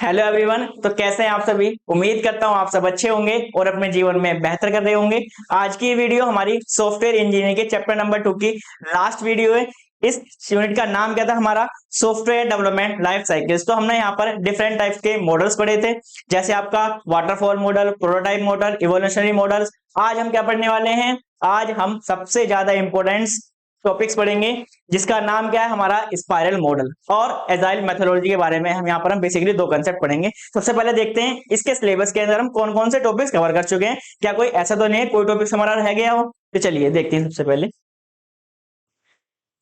Hello everyone. तो कैसे हैं आप सभी। उम्मीद करता हूं आप सब अच्छे होंगे और अपने जीवन में बेहतर कर रहे होंगे। आज की वीडियो हमारी सॉफ्टवेयर इंजीनियरिंग के चैप्टर नंबर 2 की लास्ट वीडियो है। इस यूनिट का नाम क्या था हमारा, सॉफ्टवेयर डेवलपमेंट लाइफ साइकिल्स। तो हमने यहाँ पर डिफरेंट टाइप्स के मॉडल्स पढ़े थे, जैसे आपका waterfall model, prototype model, evolutionary models. आज हम क्या पढ़ने वाले हैं, आज हम सबसे ज्यादा इंपॉर्टेंट टॉपिक्स पढ़ेंगे, जिसका नाम क्या है हमारा, स्पाइरल मॉडल और एजाइल मेथोडोलॉजी के बारे में। हम यहाँ पर बेसिकली दो कंसेप्ट पढ़ेंगे। सबसे पहले देखते हैं इसके सिलेबस के अंदर हम कौन कौन से टॉपिक्स कवर कर चुके हैं। क्या कोई ऐसा तो नहीं है कोई टॉपिक्स हमारा रह गया हो। तो चलिए देखते हैं।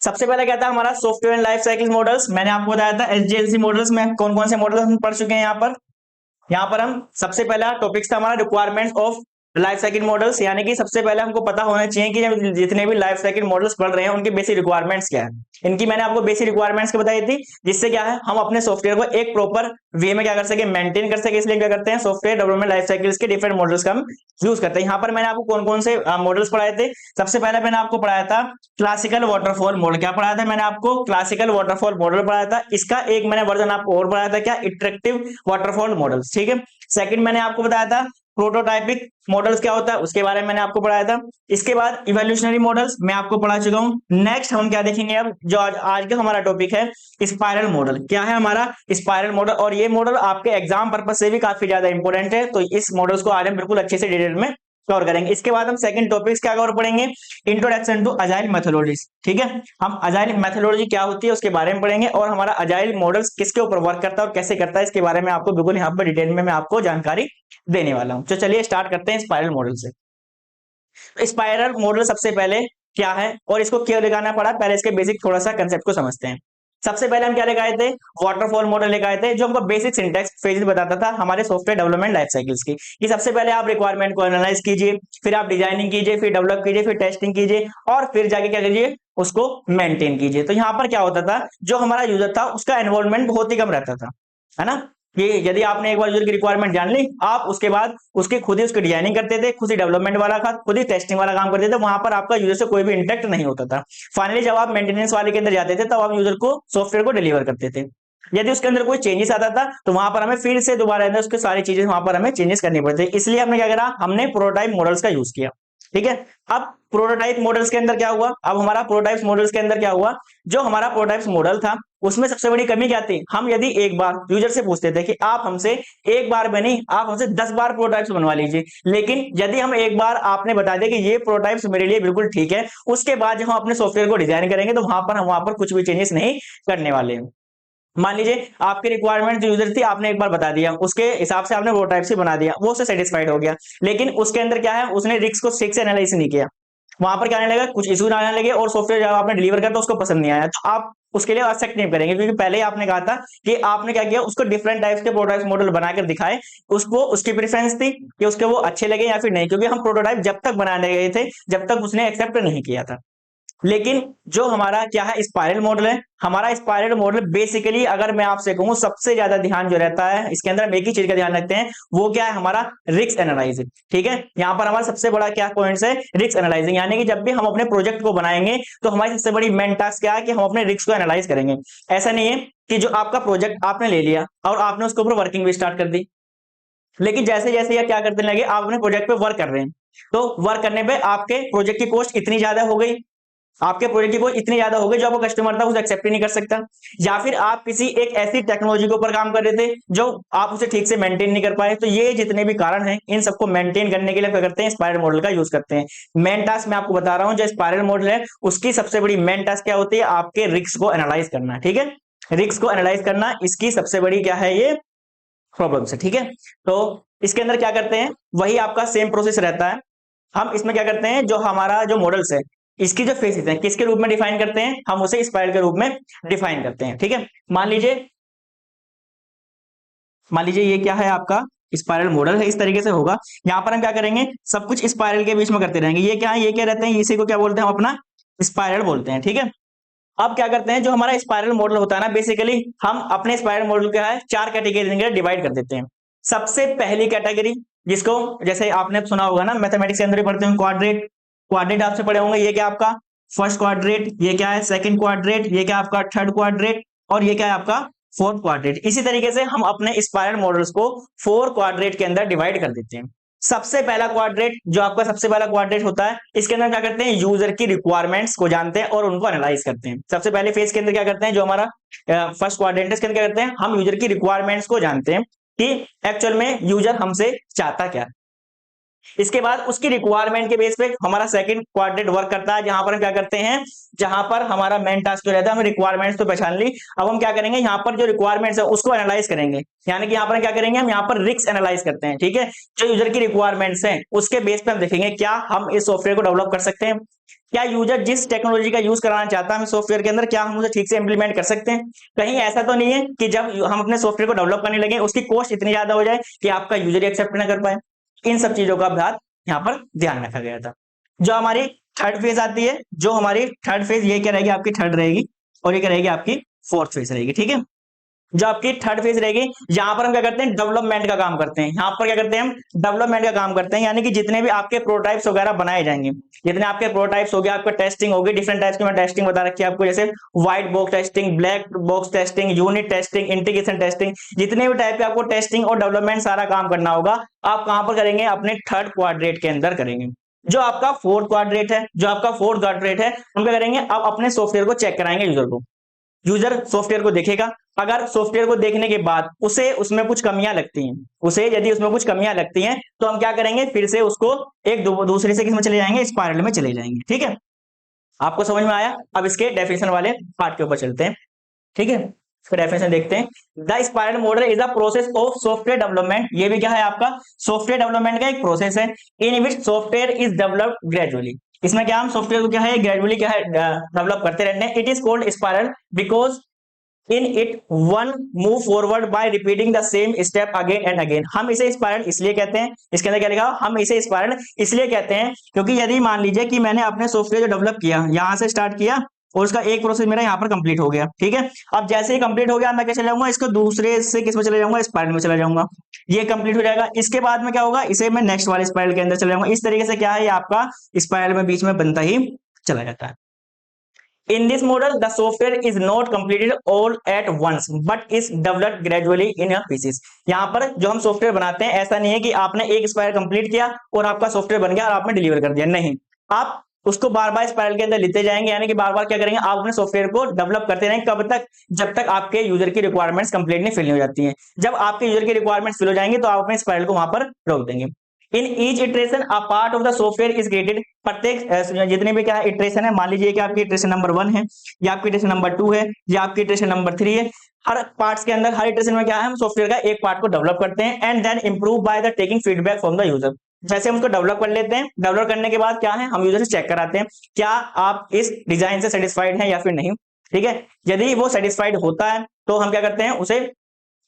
सबसे पहले क्या था हमारा, software and life cycle models. मैंने आपको बताया था एसडीएलसी मॉडल्स में कौन कौन से मॉडल्स हम पढ़ चुके हैं। यहाँ पर हम सबसे पहला टॉपिक था हमारा requirement of life cycle models, यानी कि सबसे पहले हमको पता होना चाहिए कि जब जितने भी लाइफ साइकिल मॉडल्स पढ़ रहे हैं उनकी बेसिक रिक्वायरमेंट्स क्या है। इनकी मैंने आपको बेसिक रिक्वायरमेंट्स बताई थी, जिससे क्या है हम अपने सॉफ्टवेयर को एक प्रॉपर वे में क्या कर सके, मेंटेन कर सके। इसलिए क्या करते हैं, सॉफ्टवेयर डेवलपमेंट लाइफ साइकिल्स के डिफरेंट मॉडल्स का हम यूज करते हैं। यहाँ पर मैंने आपको कौन कौन से मॉडल्स पढ़ाए थे। सबसे पहले मैंने आपको पढ़ाया था क्लासिकल वाटरफॉल मॉडल। क्या पढ़ाया था मैंने आपको, क्लासिकल वाटरफॉल मॉडल पढ़ाया था। इसका एक मैंने वर्जन आपको और पढ़ाया था, क्या, इटरेक्टिव वाटरफॉल मॉडल्स। ठीक है। सेकंड मैंने आपको बताया था प्रोटोटाइपिक मॉडल्स क्या होता है, उसके बारे में मैंने आपको पढ़ाया था। इसके बाद इवोल्यूशनरी मॉडल्स मैं आपको पढ़ा चुका हूं। नेक्स्ट हम क्या देखेंगे, अब जो आज का हमारा टॉपिक है, स्पाइरल मॉडल। क्या है हमारा, स्पाइरल मॉडल। और ये मॉडल आपके एग्जाम पर्पज से भी काफी ज्यादा इंपॉर्टेंट है, तो इस मॉडल्स को आज हम बिल्कुल अच्छे से डिटेल में कवर करेंगे। इसके बाद हम सेकंड टॉपिक्स क्या कवर पढ़ेंगे, इंट्रोडक्शन टू अजाइल मेथोडोलॉजीज। ठीक है, हम अजाइल मेथोडोलॉजी क्या होती है उसके बारे में पढ़ेंगे, और हमारा अजाइल मॉडल्स किसके ऊपर वर्क करता है और कैसे करता है, इसके बारे में आपको बिल्कुल यहाँ पर डिटेल में मैं आपको जानकारी देने वाला हूं। तो चलिए स्टार्ट करते हैं स्पाइरल मॉडल से। तो स्पाइरल मॉडल सबसे पहले क्या है और इसको क्यों लगाना पड़ा, पहले इसके बेसिक थोड़ा सा कंसेप्ट को समझते हैं। सबसे पहले हम क्या लेकर आए थे, वाटरफॉल मॉडल लेकर आए थे, जो हमको बेसिक सिंटैक्स फेजेस बताता था हमारे सॉफ्टवेयर डेवलपमेंट लाइफ साइकिल्स की। कि सबसे पहले आप रिक्वायरमेंट को एनालाइज कीजिए, फिर आप डिजाइनिंग कीजिए, फिर डेवलप कीजिए, फिर टेस्टिंग कीजिए, और फिर जाके क्या कीजिए, उसको मेंटेन कीजिए। तो यहाँ पर क्या होता था, जो हमारा यूजर था उसका इन्वॉल्वमेंट बहुत ही कम रहता था, है ना। कि यदि आपने एक बार यूजर की रिक्वायरमेंट जान ली, आप उसके बाद उसके खुद ही उसकी डिजाइनिंग करते थे, खुद ही डेवलपमेंट वाला था, खुद ही टेस्टिंग वाला काम करते थे। वहां पर आपका यूजर से कोई भी इंटरेक्ट नहीं होता था। फाइनली जब आप मेंटेनेंस वाले के अंदर जाते थे, तब आप यूजर को सॉफ्टवेयर को डिलीवर करते थे। यदि उसके अंदर कोई चेंजेस आता था, तो वहां पर हमें फिर से दोबारा उसके सारी चीजें वहां पर हमें चेंजेस करनी पड़ती थी। इसलिए हमने क्या करा, हमने प्रोटोटाइप मॉडल्स का यूज किया। ठीक है। अब प्रोटोटाइप मॉडल्स के अंदर क्या हुआ, अब हमारा प्रोटोटाइप मॉडल्स के अंदर क्या हुआ, जो हमारा प्रोटोटाइप मॉडल था उसमें सबसे बड़ी कमी क्या थी, हम यदि एक बार यूजर से पूछते थे कि आप हमसे एक बार में नहीं, आप हमसे 10 बार प्रोटोटाइप्स बनवा लीजिए, लेकिन यदि हम एक बार आपने बता दिया कि ये प्रोटोटाइप्स मेरे लिए बिल्कुल ठीक है, उसके बाद जब हम अपने सॉफ्टवेयर को डिजाइन करेंगे तो वहां पर कुछ भी चेंजेस नहीं करने वाले हैं। मान लीजिए आपकी रिक्वायरमेंट जो यूजर थी आपने एक बार बता दिया, उसके हिसाब से आपने प्रोटोटाइप से बना दिया, वो उससे सेटिस्फाइड हो गया, लेकिन उसके अंदर क्या है, उसने रिस्क को ठीक से एनालाइज नहीं किया। वहां पर क्या आने लगा, कुछ इशू आने लगे, और सॉफ्टवेयर जब आपने डिलीवर किया तो उसको पसंद नहीं आया, तो आप उसके लिए एक्सेप्ट नहीं करेंगे, क्योंकि पहले ही आपने कहा था कि आपने क्या किया, उसको डिफरेंट टाइप्स के प्रोटोटाइप मॉडल बनाकर दिखाए। उसको उसकी प्रेफरेंस थी कि उसके वो अच्छे लगे या फिर नहीं, क्योंकि हम प्रोटोटाइप जब तक बनाने गए थे जब तक उसने एक्सेप्ट नहीं किया था। लेकिन जो हमारा क्या है, स्पाइरल मॉडल है, हमारा स्पाइरल मॉडल बेसिकली अगर मैं आपसे कहूं सबसे ज्यादा ध्यान जो रहता है इसके अंदर, हम एक ही चीज का ध्यान रखते हैं, वो क्या है, हमारा रिस्क एनालाइजिंग। ठीक है, यहाँ पर हमारा सबसे बड़ा क्या पॉइंट है, रिस्क एनालाइजिंग। यानी कि जब भी हम अपने प्रोजेक्ट को बनाएंगे तो हमारी सबसे बड़ी मेन टास्क क्या है कि हम अपने रिस्क को एनालाइज करेंगे। ऐसा नहीं है कि जो आपका प्रोजेक्ट आपने ले लिया और आपने उसके ऊपर वर्किंग भी स्टार्ट कर दी, लेकिन जैसे जैसे ये क्या करते लगे, आप अपने प्रोजेक्ट पे वर्क कर रहे हैं, तो वर्क करने पे आपके प्रोजेक्ट की कॉस्ट इतनी ज्यादा हो गई, आपके प्रोजेक्ट की कोई इतनी ज्यादा हो गई जो आपको कस्टमर था उसे एक्सेप्ट ही नहीं कर सकता, या फिर आप किसी एक ऐसी टेक्नोलॉजी के ऊपर काम कर रहे थे जो आप उसे ठीक से मेंटेन नहीं कर पाए। तो ये जितने भी कारण हैं, इन सबको मेंटेन करने के लिए क्या करते हैं, स्पाइरल मॉडल का यूज करते हैं। मेन टास्क मैं आपको बता रहा हूं, जो स्पाइरल मॉडल है उसकी सबसे बड़ी मेन टास्क क्या होती है, आपके रिस्क को एनालाइज करना। ठीक है, रिस्क को एनालाइज करना इसकी सबसे बड़ी क्या है, ये प्रॉब्लम है। ठीक है, तो इसके अंदर क्या करते हैं, वही आपका सेम प्रोसेस रहता है। हम इसमें क्या करते हैं, जो हमारा जो मॉडल्स है इसकी जो फेसेस है किसके रूप में डिफाइन करते हैं, हम उसे स्पाइरल के रूप में डिफाइन करते हैं। ठीक है, मान लीजिए ये क्या है, आपका स्पाइरल मॉडल है, इस तरीके से होगा। यहाँ पर हम क्या करेंगे, सब कुछ स्पाइरल के बीच में करते रहेंगे। ये क्या है, ये क्या रहते हैं, इसी को क्या बोलते हैं, हम अपना स्पाइरल बोलते हैं। ठीक है, अब क्या करते हैं, जो हमारा स्पाइरल मॉडल होता है ना, बेसिकली हम अपने स्पाइरल मॉडल क्या है, 4 कैटेगरी में डिवाइड कर देते हैं। सबसे पहली कैटेगरी, जिसको जैसे आपने सुना होगा ना, मैथमेटिक्स के अंदर ही पढ़ते हैं, क्वाड्रेट। क्वाड्रेट आपसे पढ़े होंगे, ये क्या आपका फर्स्ट क्वाड्रेट, ये क्या है सेकंड क्वाड्रेट, ये क्या आपका थर्ड क्वाड्रेट, और ये क्या है आपका फोर क्वाड्रेट। इसी तरीके से हम अपने स्पाइरल मॉडल्स को फोर क्वाड्रेट के अंदर डिवाइड कर देते हैं। सबसे पहला क्वाड्रेट जो आपका सबसे पहला क्वाड्रेट होता है, इसके अंदर क्या करते हैं, यूजर की रिक्वायरमेंट्स को जानते हैं और उनको एनालाइज करते हैं। सबसे पहले फेज के अंदर क्या करते हैं, जो हमारा फर्स्ट क्वाड्रेंट है, इसके अंदर क्या करते हैं, हम यूजर की रिक्वायरमेंट्स को जानते हैं कि एक्चुअल में यूजर हमसे चाहता क्या। इसके बाद उसकी रिक्वायरमेंट के बेस पे हमारा सेकंड क्वाड्रेंट वर्क करता है, जहां पर हम क्या करते हैं, जहां पर हमारा मेन टास्क जो रहता है, हम रिक्वायरमेंट्स तो पहचान ली, अब हम क्या करेंगे, यहाँ पर जो रिक्वायरमेंट्स है उसको एनालाइज करेंगे। यानी कि यहाँ पर क्या करेंगे, हम यहाँ पर रिस्क एनालाइज करते हैं। ठीक है, जो यूजर की रिक्वायरमेंट्स हैं उसके बेस पे हम देखेंगे क्या हम इस सॉफ्टवेयर को डेवलप कर सकते हैं, क्या यूजर जिस टेक्नोलॉजी का यूज कराना चाहता है सॉफ्टवेयर के अंदर, क्या हम उसे ठीक से इंप्लीमेंट कर सकते हैं। कहीं ऐसा तो नहीं है कि जब हम अपने सॉफ्टवेयर को डेवलप करने लगे उसकी कॉस्ट इतनी ज्यादा हो जाए कि आपका यूजर एक्सेप्ट ना कर पाए। इन सब चीजों का यहाँ पर ध्यान रखा गया था। जो हमारी थर्ड फेज आती है, जो हमारी थर्ड फेज ये क्या रहेगी, आपकी थर्ड रहेगी, और ये क्या रहेगी, आपकी फोर्थ फेज रहेगी। ठीक है, जो आपकी थर्ड फेज रहेगी, यहां पर हम क्या करते हैं, डेवलपमेंट का काम करते हैं। यहाँ पर क्या करते हैं, हम डेवलपमेंट का काम करते हैं, यानी कि जितने भी आपके प्रोटोटाइप्स वगैरह बनाए जाएंगे, जितने आपके प्रोटोटाइप्स हो गए, आपका टेस्टिंग होगी, डिफरेंट टाइप्स की मैं टेस्टिंग बता रखी है आपको, जैसे white box testing, black box testing, unit testing, integration testing, जितने भी टाइप के आपको टेस्टिंग और डेवलपमेंट सारा काम करना होगा, आप कहां पर करेंगे, अपने थर्ड क्वाड्रेंट के अंदर करेंगे। जो आपका फोर्थ क्वाड्रेंट है, जो आपका फोर्थ क्वाड्रेंट है, हम क्या करेंगे, आप अपने सॉफ्टवेयर को चेक कराएंगे यूजर को। यूजर सॉफ्टवेयर को देखेगा, अगर सॉफ्टवेयर को देखने के बाद उसे उसमें कुछ कमियां लगती हैं, उसे यदि उसमें कुछ कमियां लगती हैं, तो हम क्या करेंगे, फिर से उसको एक दूसरे से किसमें चले जाएंगे, स्पाइरल में चले जाएंगे। ठीक है, आपको समझ में आया। अब इसके डेफिनेशन वाले पार्ट के ऊपर चलते हैं। ठीक है, इसका डेफिनेशन देखते हैं। The spiral model is a process of software development. ये भी क्या है, आपका सॉफ्टवेयर डेवलपमेंट का एक प्रोसेस है, in which software is developed gradually. इसमें क्या, हम सॉफ्टवेयर को क्या है, ग्रेजुअली क्या है, डेवलप करते रहते हैं। It is called spiral because in it one move forward bye repeating the same step again and again. हम इसे स्पाइरल इसलिए कहते हैं, इसके अंदर क्या लिखा, हम इसे स्पाइरल इसलिए कहते हैं क्योंकि यदि मान लीजिए कि मैंने अपने सॉफ्टवेयर जो डेवलप किया, यहां से स्टार्ट किया और उसका एक प्रोसेस मेरा यहाँ पर कंप्लीट हो गया। ठीक है, अब जैसे ही कंप्लीट हो गया, मैं क्या चला जाऊंगा, इसको दूसरे से किस में चला जाऊंगा, स्पाइरल में चला जाऊंगा। ये कंप्लीट हो जाएगा, इसके बाद में क्या होगा, इसे मैं नेक्स्ट वाले स्पाइरल के अंदर चला जाऊंगा। इस तरीके से क्या है, ये आपका स्पाइरल में बीच में बनता ही चला जाता है। In this model, the software is not completed all at once, but is developed gradually in a pieces. यहाँ पर जो हम सॉफ्टवेयर बनाते हैं, ऐसा नहीं है कि आपने एक स्पाइरल कंप्लीट किया और आपका सॉफ्टवेयर बन गया और आपने डिलीवर कर दिया, नहीं। आप उसको बार बार स्पाइरल के अंदर लेते जाएंगे, यानी कि बार बार क्या करेंगे, आप अपने सॉफ्टवेयर को डेवलप करते रहेंगे। कब तक, जब तक आपके यूजर की रिक्वायरमेंट्स कंप्लीटली फिल नहीं हो जाती हैं। जब आपके यूजर की रिक्वायरमेंट्स फिल हो जाएंगे, तो आप अपने स्पाइरल को वहां पर रोक देंगे। In each iteration a part of the software is created. प्रत्येक जितने भी क्या है इटरेशन है, मान लीजिए कि आपकी इटरेशन नंबर 1 है, या आपकी इटरेशन नंबर 2 है, या आपकी इटरेशन नंबर 3 है। हर पार्ट्स के अंदर, हर इटरेशन में क्या है, हम सॉफ्टवेयर का एक पार्ट को डेवलप करते हैं and then improve by the taking feedback from the user. जैसे हम उसको डेवलप कर लेते हैं, डेवलप करने के बाद क्या है, हम यूजर से चेक कराते हैं क्या आप इस डिजाइन से सेटिस्फाइड हैं या फिर नहीं। ठीक है, यदि वो सेटिस्फाइड होता है तो हम क्या करते हैं, उसे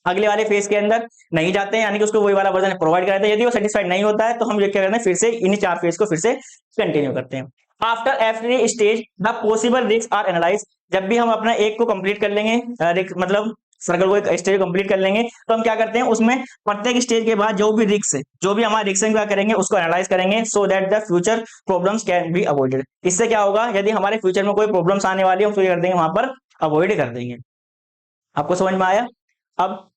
अगले वाले फेज के अंदर नहीं जाते हैं, यानी कि उसको वही वाला वर्जन प्रोवाइड कराते हैं। यदि वो सेटिस्फाइड नहीं होता है तो हम ये क्या करते हैं, फिर से इन 4 फेज को फिर से कंटिन्यू करते हैं। After every stage the possible risk are analyse. जब भी हम अपना एक को कंप्लीट कर लेंगे, मतलब सर्कल को एक स्टेज कंप्लीट कर लेंगे, तो हम क्या करते हैं, उसमें प्रत्येक स्टेज के बाद जो भी रिस्क है, जो भी हमारे रिस्क क्या करेंगे, उसको एनालाइज करेंगे, so that the future problems can be avoided. इससे क्या होगा, यदि हमारे फ्यूचर में कोई प्रॉब्लम्स आने वाली है, हम कर देंगे, वहां पर अवॉइड कर देंगे। आपको समझ में आया। अब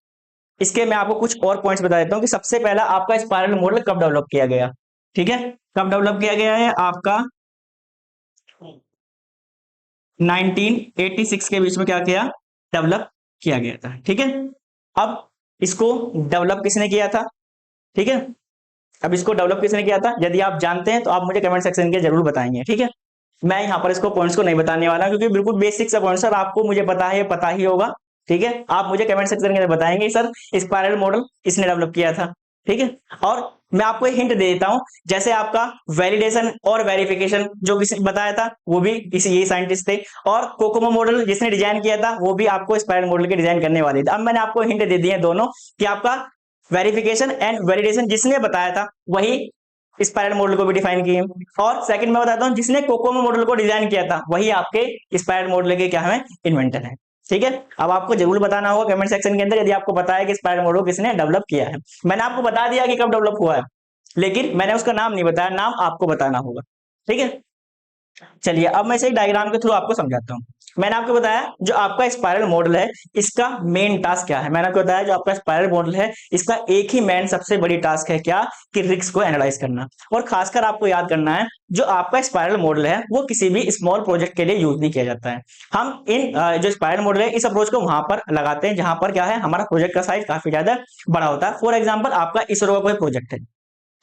इसके मैं आपको कुछ और पॉइंट्स बता देता हूं कि सबसे पहला आपका स्पाइरल मॉडल कब डेवलप किया गया। ठीक है, कब डेवलप किया गया है, आपका 1986 के बीच में क्या किया, डेवलप किया गया था। ठीक है, अब इसको डेवलप किसने किया था। ठीक है, अब इसको डेवलप किसने किया था, यदि आप जानते हैं तो आप मुझे कमेंट सेक्शन के जरूर बताएंगे। ठीक है, मैं यहाँ पर इसको पॉइंट्स को नहीं बताने वाला क्योंकि बिल्कुल बेसिक सा पॉइंट, सर आपको मुझे पता है, पता ही होगा। ठीक है, आप मुझे कमेंट सेक्शन के अंदर बताएंगे सर स्पाइरल मॉडल किसने डेवलप किया था। ठीक है, और मैं आपको एक हिंट दे देता हूं, जैसे आपका वैलिडेशन और वेरिफिकेशन जो किसी बताया था, वो भी किसी यही साइंटिस्ट थे, और कोकोमो मॉडल जिसने डिजाइन किया था, वो भी आपको स्पाइरल मॉडल के डिजाइन करने वाले थे। अब मैंने आपको हिंट दे दिए दोनों कि आपका वेरिफिकेशन एंड वैलिडेशन जिसने बताया था, वही स्पाइरल मॉडल को भी डिफाइन किए। और सेकंड मैं बताता हूं, जिसने कोकोमो मॉडल को डिजाइन किया था, वही आपके स्पाइरल मॉडल के क्या है, इन्वेंटर है। ठीक है, अब आपको जरूर बताना होगा कमेंट सेक्शन के अंदर यदि आपको पता है कि स्पाइरल मॉडल किसने डेवलप किया है। मैंने आपको बता दिया कि कब डेवलप हुआ है, लेकिन मैंने उसका नाम नहीं बताया, नाम आपको बताना होगा। ठीक है, चलिए अब मैं इसे डायग्राम के थ्रू आपको समझाता हूँ। मैंने आपको बताया जो आपका स्पाइरल मॉडल है इसका मेन टास्क क्या है। मैंने आपको बताया जो आपका स्पाइरल मॉडल है इसका एक ही मेन सबसे बड़ी टास्क है क्या, कि रिस्क को एनालाइज करना। और खासकर आपको याद करना है जो आपका स्पाइरल मॉडल है वो किसी भी स्मॉल प्रोजेक्ट के लिए यूज नहीं किया जाता है। हम इन जो स्पाइरल मॉडल है इस अप्रोच को वहां पर लगाते हैं जहां पर क्या है हमारा प्रोजेक्ट का साइज काफी ज्यादा बड़ा होता है। फॉर एग्जाम्पल आपका इसरो का कोई प्रोजेक्ट है,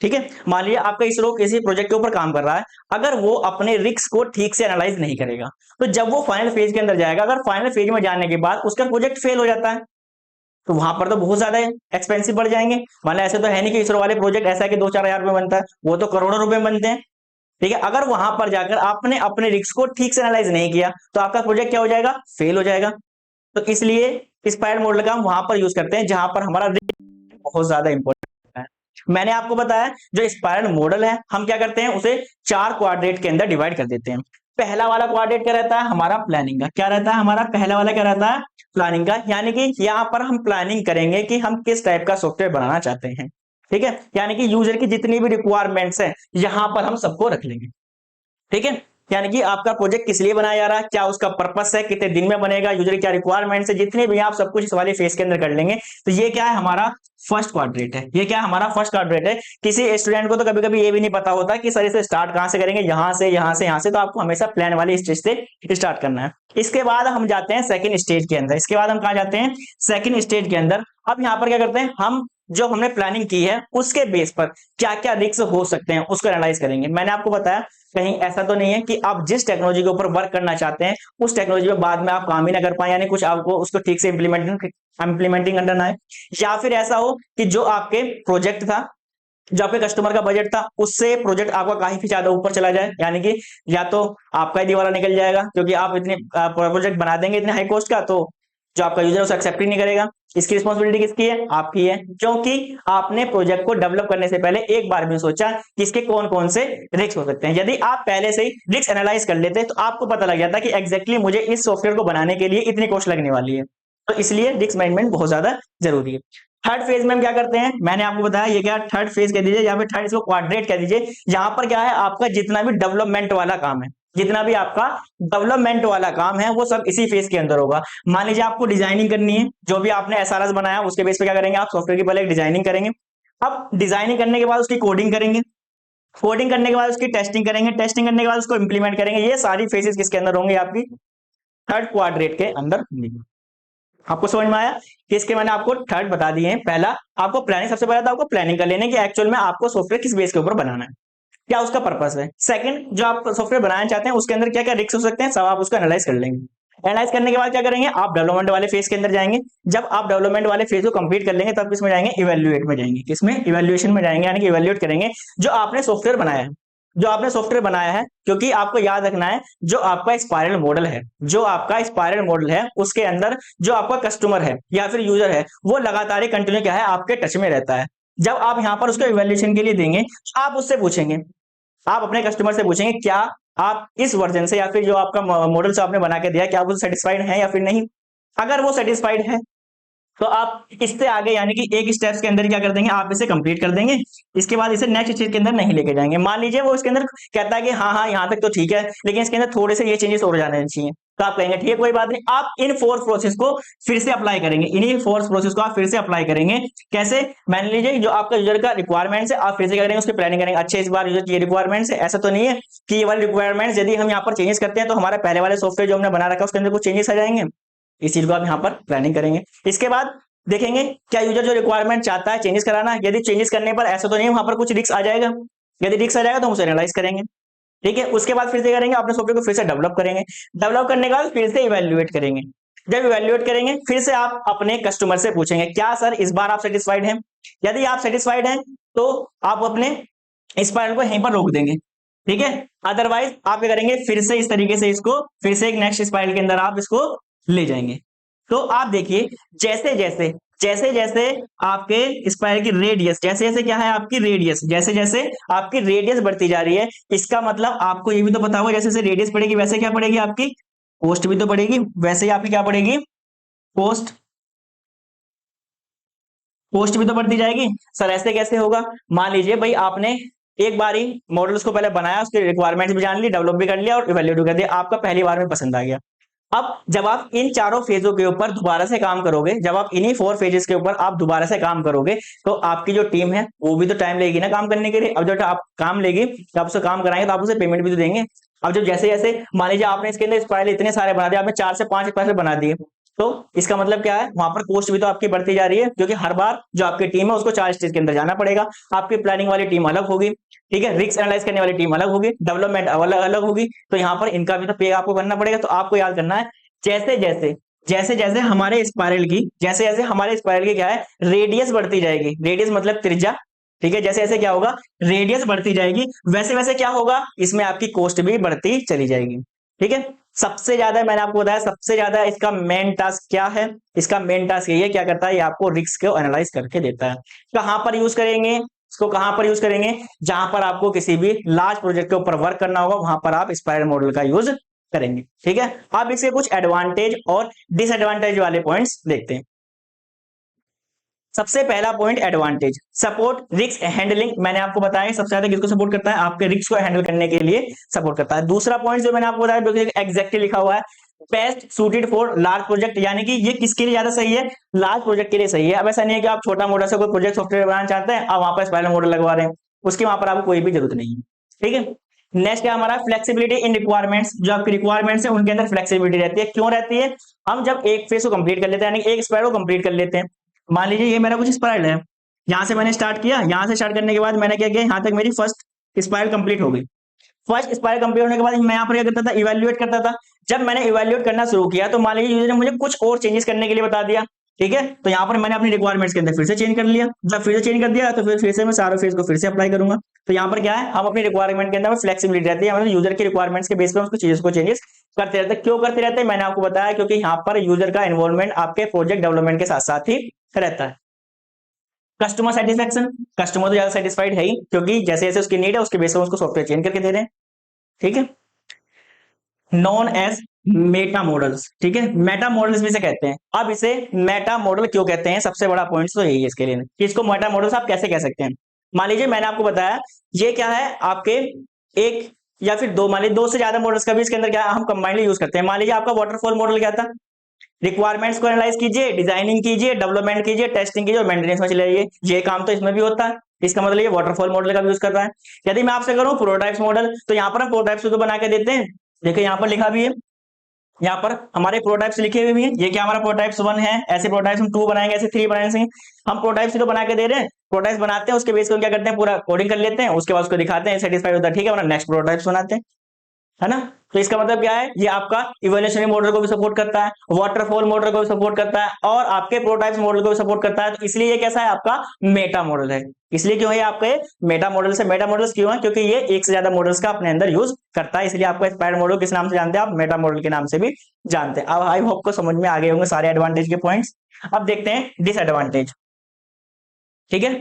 ठीक है, मान लीजिए आपका इसरो किसी प्रोजेक्ट के ऊपर काम कर रहा है, अगर वो अपने रिस्क को ठीक से एनालाइज नहीं करेगा तो जब वो फाइनल फेज के अंदर जाएगा, अगर फाइनल फेज में जाने के बाद उसका प्रोजेक्ट फेल हो जाता है तो वहां पर तो बहुत ज्यादा एक्सपेंसिव बढ़ जाएंगे। मान लो ऐसे तो है नहीं कि इसरो वाले प्रोजेक्ट ऐसा है कि 2-4 हजार रुपए बनता है, वो तो करोड़ों रुपए बनते हैं। ठीक है, अगर वहां पर जाकर आपने अपने रिस्क को ठीक से एनालाइज नहीं किया तो आपका प्रोजेक्ट क्या हो जाएगा, फेल हो जाएगा। तो इसलिए स्पाइरल मॉडल का हम वहां पर यूज करते हैं जहां पर हमारा बहुत ज्यादा इंपॉर्टेंट है। मैंने आपको बताया जो स्पाइरल मॉडल है हम क्या करते हैं उसे 4 क्वाड्रेंट के अंदर डिवाइड कर देते हैं। पहला वाला क्वाड्रेंट क्या रहता है हमारा प्लानिंग का, क्या रहता है हमारा पहला वाला क्या रहता है प्लानिंग का, यानी कि यहाँ पर हम प्लानिंग करेंगे कि हम किस टाइप का सॉफ्टवेयर बनाना चाहते हैं। ठीक है, यानी कि यूजर की जितनी भी रिक्वायरमेंट्स है यहाँ पर हम सबको रख लेंगे। ठीक है, यानी कि आपका प्रोजेक्ट किस लिए बनाया जा रहा है, क्या उसका पर्पस है, कितने दिन में बनेगा, यूजर क्या रिक्वायरमेंट्स है, जितने भी आप सब कुछ इस वाले फेज के अंदर कर लेंगे। तो ये क्या है हमारा फर्स्ट क्वाड्रेंट है, ये क्या है हमारा फर्स्ट क्वाड्रेंट है। किसी स्टूडेंट को तो कभी कभी ये भी नहीं पता होता कि सर इसे स्टार्ट कहां से करेंगे, यहां से यहां से यहां से, तो आपको हमेशा प्लान वाली स्टेज से स्टार्ट करना है। इसके बाद हम जाते हैं सेकंड स्टेज के अंदर, इसके बाद हम कहा जाते हैं सेकंड स्टेज के अंदर। अब यहाँ पर क्या करते हैं हम जो हमने प्लानिंग की है उसके बेस पर क्या क्या रिस्क हो सकते हैं उसको एनालाइज करेंगे। मैंने आपको बताया कहीं ऐसा तो नहीं है कि आप जिस टेक्नोलॉजी के ऊपर वर्क करना चाहते हैं उस टेक्नोलॉजी में बाद में आप काम ही ना कर पाए, यानी कुछ आपको उसको ठीक से इंप्लीमेंटिंग करना ना है, या फिर ऐसा हो कि जो आपके प्रोजेक्ट था, जो आपके कस्टमर का बजट था उससे प्रोजेक्ट आपका काफी ज्यादा ऊपर चला जाए, यानी कि या तो आपका ही दिवाला निकल जाएगा क्योंकि आप इतने प्रोजेक्ट बना देंगे इतने हाई कॉस्ट का, तो जो आपका यूजर उसे एक्सेप्ट ही नहीं करेगा। इसकी रिस्पॉन्सिबिलिटी किसकी है, आपकी है, क्योंकि आपने प्रोजेक्ट को डेवलप करने से पहले एक बार भी सोचा कि इसके कौन कौन से रिस्क हो सकते हैं। यदि आप पहले से ही रिस्क एनालाइज कर लेते तो आपको पता लग जाता कि एग्जैक्टली मुझे इस सॉफ्टवेयर को बनाने के लिए इतनी कॉस्ट लगने वाली है। तो इसलिए रिस्क मैनेजमेंट बहुत ज्यादा जरूरी है। थर्ड फेज में हम क्या करते हैं, मैंने आपको बताया ये क्या थर्ड फेज कह दीजिए या फिर थर्ड इसको क्वाड्रेट कह दीजिए। यहाँ पर क्या है आपका जितना भी डेवलपमेंट वाला काम है, जितना भी आपका डेवलपमेंट वाला काम है वो सब इसी फेज के अंदर होगा। मान लीजिए आपको डिजाइनिंग करनी है, जो भी आपने एसआरएस बनाया उसके बेस पे क्या करेंगे आप सॉफ्टवेयर की पहले डिजाइनिंग करेंगे। अब डिजाइनिंग करने के बाद उसकी कोडिंग करेंगे, कोडिंग करने के बाद उसकी टेस्टिंग करेंगे, टेस्टिंग करने के बाद उसको इंप्लीमेंट करेंगे। ये सारी फेजेस किसके अंदर होंगे, आपकी थर्ड क्वाड्रेट के अंदर होंगी। आपको समझ में आया कि इसके मैंने आपको थर्ड बता दिए हैं। पहला आपको प्लानिंग, सबसे पहले तो आपको प्लानिंग कर लेने की एक्चुअल में आपको सॉफ्टवेयर किस बेस के ऊपर बनाना है, क्या उसका पर्पस है। सेकंड जो आप सॉफ्टवेयर बनाना चाहते हैं उसके अंदर क्या क्या रिस्क हो सकते हैं सब आप उसको एनालाइज कर लेंगे। एनालाइज करने के बाद क्या करेंगे आप डेवलपमेंट वाले फेज के अंदर जाएंगे। जब आप डेवलपमेंट वाले फेज को कंप्लीट कर लेंगे तब किसमें जाएंगे, इवैल्यूएट में जाएंगे। किसमें, इवैल्यूएशन में जाएंगे, यानी कि इवैल्यूएट करेंगे जो आपने सॉफ्टवेयर बनाया है, जो आपने सॉफ्टवेयर बनाया है। क्योंकि आपको याद रखना है जो आपका स्पाइरल मॉडल है, जो आपका स्पाइरल मॉडल है उसके अंदर जो आपका कस्टमर है या फिर यूजर है वो लगातार ही कंटिन्यू क्या है आपके टच में रहता है। जब आप यहाँ पर उसको इवैल्यूएशन के लिए देंगे तो आप उससे पूछेंगे, आप अपने कस्टमर से पूछेंगे क्या आप इस वर्जन से या फिर जो आपका मॉडल से आपने बना के दिया क्या आप उससे सेटिस्फाइड हैं या फिर नहीं। अगर वो सेटिस्फाइड है तो आप इससे आगे यानी कि एक स्टेप्स के अंदर क्या कर देंगे आप इसे कंप्लीट कर देंगे। इसके बाद इसे नेक्स्ट स्टेज के अंदर नहीं लेके जाएंगे। मान लीजिए वो इसके अंदर कहता है कि हाँ हाँ यहाँ तक तो ठीक है लेकिन इसके अंदर थोड़े से ये चेंजेस और जाने चाहिए, तो आप कहेंगे ठीक है कोई बात नहीं, आप इन फोर्स प्रोसेस को फिर से अप्लाई करेंगे, इन्हीं फोर्स प्रोसेस को आप फिर से अप्लाई करेंगे। कैसे, मान लीजिए जो आपका यूजर का रिक्वायरमेंट्स है आप फिर से क्या करेंगे उसकी प्लानिंग करेंगे। अच्छे इस बार यूजर की रिक्वायरमेंट्स है, ऐसा तो नहीं है कि ये वाली रिक्वायरमेंट्स यदि हम यहाँ पर चेंजेस करते हैं तो हमारे पहले वाले सॉफ्टवेयर जो हमने बना रखा है उसके अंदर कुछ चेंजेस आ जाएंगे। इस चीज को आप यहाँ पर प्लानिंग करेंगे। इसके बाद देखेंगे क्या यूजर जो रिक्वायरमेंट चाहता है चेंजेस कराना, यदि चेंजेस करने पर ऐसा तो नहीं वहां पर कुछ रिस्क आ जाएगा, यदि रिस्क आ जाएगा तो हम उसे एनालाइज करेंगे। ठीक है, उसके बाद फिर से करेंगे अपने सॉफ्टवेयर को फिर से डेवलप करेंगे, डेवलप करने के बाद फिर से इवैल्यूएट करेंगे। जब इवैल्यूएट करेंगे फिर से आप अपने कस्टमर से पूछेंगे क्या सर इस बार आप सेटिस्फाइड हैं। यदि आप सेटिस्फाइड हैं तो आप अपने स्पाइरल को यहीं पर रोक देंगे। ठीक है, अदरवाइज आप क्या करेंगे फिर से इस तरीके से इसको फिर से एक नेक्स्ट स्पाइरल के अंदर आप इसको ले जाएंगे। तो आप देखिए जैसे जैसे जैसे जैसे आपके स्पाइरल की रेडियस जैसे जैसे क्या है आपकी रेडियस जैसे जैसे आपकी रेडियस बढ़ती जा रही है, इसका मतलब आपको ये भी तो पता होगा जैसे जैसे रेडियस बढ़ेगी वैसे क्या बढ़ेगी आपकी कॉस्ट भी तो बढ़ेगी, वैसे ही आपकी क्या बढ़ेगी कॉस्ट, कॉस्ट भी तो बढ़ती जाएगी। सर ऐसे कैसे होगा, मान लीजिए भाई आपने एक बार ही मॉडल्स को पहले बनाया, उसके रिक्वायरमेंट्स भी जान ली, डेवलप भी कर लिया और इवैल्यूएट भी कर दिया, आपका पहली बार में पसंद आ गया। अब जब आप इन चारों फेजों के ऊपर दोबारा से काम करोगे, जब आप इन्हीं 4 फेजेस के ऊपर आप दोबारा से काम करोगे, तो आपकी जो टीम है वो भी तो टाइम लेगी ना काम करने के लिए। अब जब आप काम लेगी, जब आप उसे काम कराएंगे तो आप उसे पेमेंट भी तो देंगे। अब जब जैसे जैसे मान लीजिए आपने इसके अंदर स्पाइरल इतने सारे बना दिए, आपने 4 से 5 स्पाइरल बना दिए, तो इसका मतलब क्या है, वहां पर कॉस्ट भी तो आपकी बढ़ती जा रही है, क्योंकि हर बार जो आपकी टीम है उसको 4 स्टेज के अंदर जाना पड़ेगा। आपकी प्लानिंग वाली टीम अलग होगी, ठीक है, रिस्क एनालाइज करने वाली टीम अलग होगी, डेवलपमेंट अलग अलग होगी, तो यहाँ पर इनका भी तो पे आपको करना पड़ेगा। तो आपको याद करना है, जैसे जैसे जैसे जैसे हमारे स्पाइरल की क्या है, रेडियस बढ़ती जाएगी, रेडियस मतलब त्रिज्या, ठीक है, जैसे जैसे क्या होगा, रेडियस बढ़ती जाएगी, वैसे वैसे क्या होगा, इसमें आपकी कॉस्ट भी बढ़ती चली जाएगी, ठीक है। सबसे ज्यादा मैंने आपको बताया, सबसे ज्यादा इसका मेन टास्क क्या है, इसका मेन टास्क यही है, क्या करता है, ये आपको रिस्क को एनालाइज करके देता है। कहां पर यूज करेंगे इसको, कहां पर यूज करेंगे, जहां पर आपको किसी भी लार्ज प्रोजेक्ट के ऊपर वर्क करना होगा, वहां पर आप स्पाइरल मॉडल का यूज करेंगे, ठीक है। अब इसके कुछ एडवांटेज और डिसएडवांटेज वाले पॉइंट्स देखते हैं। सबसे पहला point advantage, support risk handling. मैंने आपको बताया सबसे ज्यादा किसको सपोर्ट करता है, आपके रिस्क को हैंडल करने के लिए सपोर्ट करता है। दूसरा पॉइंट जो मैंने आपको बताया एग्जैक्टली लिखा हुआ है, best suited for large project, यानी कि ये किसके लिए ज्यादा सही है, लार्ज प्रोजेक्ट के लिए सही है। अब ऐसा नहीं है कि आप छोटा मोटा सा कोई प्रोजेक्ट सॉफ्टवेयर बनाना चाहते हैं, आप वहां पर स्पाइरल मॉडल लगवा रहे हैं, उसकी वहां पर आपको कोई भी जरूरत नहीं है, ठीक है। नेक्स्ट है हमारा फ्लेक्सिबिलिटी इन रिक्वायरमेंट्स, जो आपकी रिक्वायरमेंट्स है उनके अंदर फ्लेक्सिबिलिटी रहती है। क्यों रहती है, हम जब एक फेज को कंप्लीट कर लेते हैं, यानी एक स्पाइरल को कंप्लीट कर लेते हैं, मान लीजिए ये मेरा कुछ स्पाइरल है, यहां से मैंने स्टार्ट किया, यहां से स्टार्ट करने के बाद मैंने क्या किया, यहां तक मेरी फर्स्ट स्पाइरल कंप्लीट हो गई। फर्स्ट स्पाइरल कंप्लीट होने के बाद मैं यहाँ पर क्या करता था, इवैल्यूएट करता था। जब मैंने इवैल्यूएट करना शुरू किया, तो मान लीजिए यूजर ने मुझे कुछ और चेंजेस करने के लिए बता दिया, ठीक है, तो यहाँ पर मैंने अपनी रिक्वायरमेंट्स के अंदर फिर से चेंज कर लिया। जब फिर से चेंज कर दिया, तो फिर से मैं सारे फेज को फिर से अप्लाई करूंगा। तो यहाँ पर क्या है, हम अपनी रिक्वायरमेंट के अंदर फ्लेक्सिबिलिटी रहती है, मतलब यूजर की रिक्वायरमेंट्स के बेस पर उसको चीजें को चेंजेस करते रहते हैं। क्यों करते रहते हैं, मैंने आपको बताया, क्योंकि यहाँ पर यूजर का इन्वॉल्वमेंट आपके प्रोजेक्ट डेवलपमेंट के साथ साथ ही रहता है। कस्टमर सेटिस्फेक्शन, कस्टमर तो ज्यादा सेटिस्फाइड है ही, क्योंकि जैसे जैसे उसकी नीड है उसके बेस पर उसको सॉफ्टवेयर चेंज करके दे रहे हैं, ठीक है। नॉन एज मेटा मॉडल्स, ठीक है, मेटा मॉडल्स भी से कहते हैं। अब इसे मेटा मॉडल क्यों कहते हैं, सबसे बड़ा पॉइंट तो यही है इसके लिए कि इसको मेटा मॉडल्स आप कैसे कह सकते हैं। मान लीजिए मैंने आपको बताया, ये क्या है, आपके एक या फिर दो, मान लीजिए दो से ज्यादा मॉडल्स का भी इसके अंदर क्या है, हम कंबाइनली यूज करते हैं। मान लीजिए आपका वाटरफॉल मॉडल क्या था, रिक्वायरमेंट्स को एनालाइज कीजिए, डिजाइनिंग कीजिए, डेवलपमेंट कीजिए, टेस्टिंग कीजिए और मेंटेनेंस में चले जाइए। ये काम तो इसमें भी होता है, इसका मतलब ये वाटरफॉल मॉडल का भी यूज कर रहा है। यदि मैं आपसे करूं प्रोटोटाइप्स मॉडल, तो यहाँ पर हम प्रोटोटाइप्स तो बना के देते हैं, देखिए यहाँ पर लिखा भी है, यहाँ पर हमारे प्रोटोटाइप्स लिखे हुए भी हैं। ये क्या हमारा प्रोटोटाइप्स 1 है, ऐसे प्रोटोटाइप्स हम 2 बनाएंगे, ऐसे 3 बनाएंगे। हम प्रोटोटाइप्स तो बना के दे रहे हैं, प्रोटोटाइप्स बनाते हैं, उसके बेस पर क्या करते हैं, पूरा कोडिंग कर लेते हैं, उसके बाद उसको दिखाते हैं, सेटिस्फाइड होता है, ठीक है, वरना नेक्स्ट प्रोटोटाइप्स बनाते हैं, है ना। तो इसका मतलब क्या है, ये आपका इवोल्यूशनरी मॉडल को भी सपोर्ट करता है, वाटरफॉल मॉडल को भी सपोर्ट करता है और आपके प्रोटोटाइप्स मॉडल को भी सपोर्ट करता है। तो इसलिए ये कैसा है, आपका मेटा मॉडल है। इसलिए क्यों है आपका ये मेटा मॉडल से, मेटा मॉडल्स क्यों है, क्योंकि ये एक से ज्यादा मॉडल्स का अपने अंदर यूज करता है। इसलिए आपको स्पाइरल मॉडल किस नाम से जानते हैं, आप मेटा मॉडल के नाम से भी जानते हैं। अब आई होप को समझ में आ गए होंगे सारे एडवांटेज के पॉइंट्स। अब देखते हैं डिसएडवांटेज, ठीक है।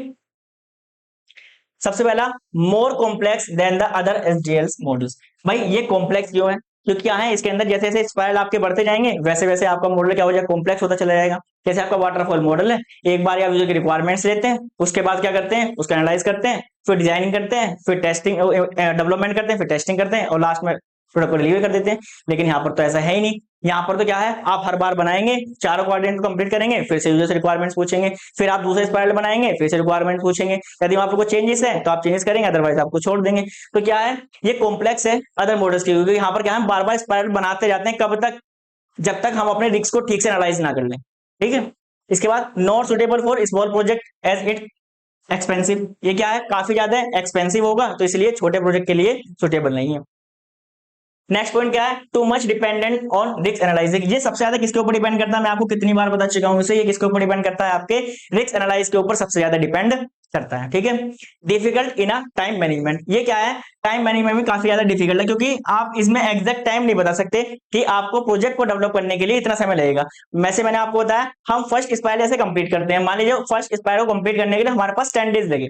सबसे पहला, more complex than the other SDLs models. भाई ये कॉम्प्लेक्स क्यों है, क्योंकि क्या है, इसके अंदर जैसे जैसे स्पाइरल आपके बढ़ते जाएंगे, वैसे वैसे आपका मॉडल क्या हो जाएगा, कॉम्प्लेक्स होता चला जाएगा। जैसे आपका वाटरफॉल मॉडल है, एक बार आप यूजर की रिक्वायरमेंट्स लेते हैं, उसके बाद क्या करते हैं, उसका एनालाइज करते हैं, फिर डिजाइनिंग करते हैं, फिर टेस्टिंग डेवलपमेंट करते हैं, फिर टेस्टिंग करते हैं और लास्ट में प्रोडक्ट को डिलीवर कर देते हैं। लेकिन यहाँ पर तो ऐसा है ही नहीं। यहाँ पर तो क्या है, आप हर बार बनाएंगे, चारों क्वाड्रेंट को कंप्लीट करेंगे, फिर से यूजर से रिक्वायरमेंट्स पूछेंगे, फिर आप दूसरे स्पाइरल बनाएंगे, फिर से रिक्वायरमेंट पूछेंगे। यदि वहां पर कोई चेंजेस है तो आप चेंजेस करेंगे, अदरवाइज आपको छोड़ देंगे। तो क्या है, ये कॉम्प्लेक्स है अदर मॉडल्स की, क्योंकि यहाँ पर क्या है, बार बार स्पाइरल बनाते जाते हैं, कब तक, जब तक हम अपने रिस्क को ठीक से एनालाइज ना कर लें, ठीक है। इसके बाद not suitable for small project as it expensive, ये क्या है, काफी ज्यादा एक्सपेंसिव होगा, तो इसलिए छोटे प्रोजेक्ट के लिए सुटेबल नहीं है। नेक्स्ट पॉइंट क्या है, too much dependent on risk analysis. ये सबसे ज्यादा किसके ऊपर डिपेंड करता है, मैं आपको कितनी बार बता चुका हूं इसे, ये किसके ऊपर डिपेंड करता है, आपके रिस्क एनालिसिस के ऊपर सबसे ज्यादा डिपेंड करता है, ठीक है। Difficult in a time management, ये क्या है, टाइम मैनेजमेंट में काफी ज्यादा डिफिकल्ट है, क्योंकि आप इसमें एग्जैक्ट टाइम नहीं बता सकते कि आपको प्रोजेक्ट को डेवलप करने के लिए इतना समय लगेगा। वैसे मैंने आपको बताया, हम फर्स्ट स्पाइरल ऐसे कंप्लीट करते हैं, मान लीजिए फर्स्ट स्पाइरल को कंप्लीट करने के लिए हमारे पास 10 डेज लगे,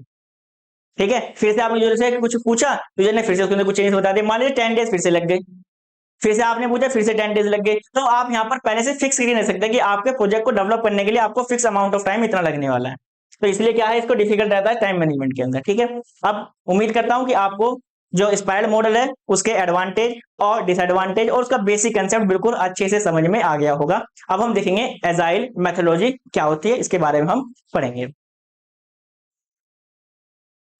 ठीक है। फिर से आपने यूजर से कुछ पूछा, यूजर ने फिर से उसके अंदर कुछ चेंज बता दिया, मान लीजिए 10 डेज फिर से लग गए, फिर से आपने पूछा, फिर से 10 डेज लग गए। तो आप यहाँ पर पहले से फिक्स कर नहीं सकते कि आपके प्रोजेक्ट को डेवलप करने के लिए आपको फिक्स अमाउंट ऑफ टाइम इतना लगने वाला है, तो इसलिए क्या है, इसको डिफिकल्ट रहता है टाइम मैनेजमेंट के अंदर। ठीक है, अब उम्मीद करता हूं कि आपको जो स्पाइरल मॉडल है उसके एडवांटेज और डिसएडवांटेज और उसका बेसिक कंसेप्ट बिल्कुल अच्छे से समझ में आ गया होगा। अब हम देखेंगे एजाइल मेथोडोलॉजी क्या होती है, इसके बारे में हम पढ़ेंगे।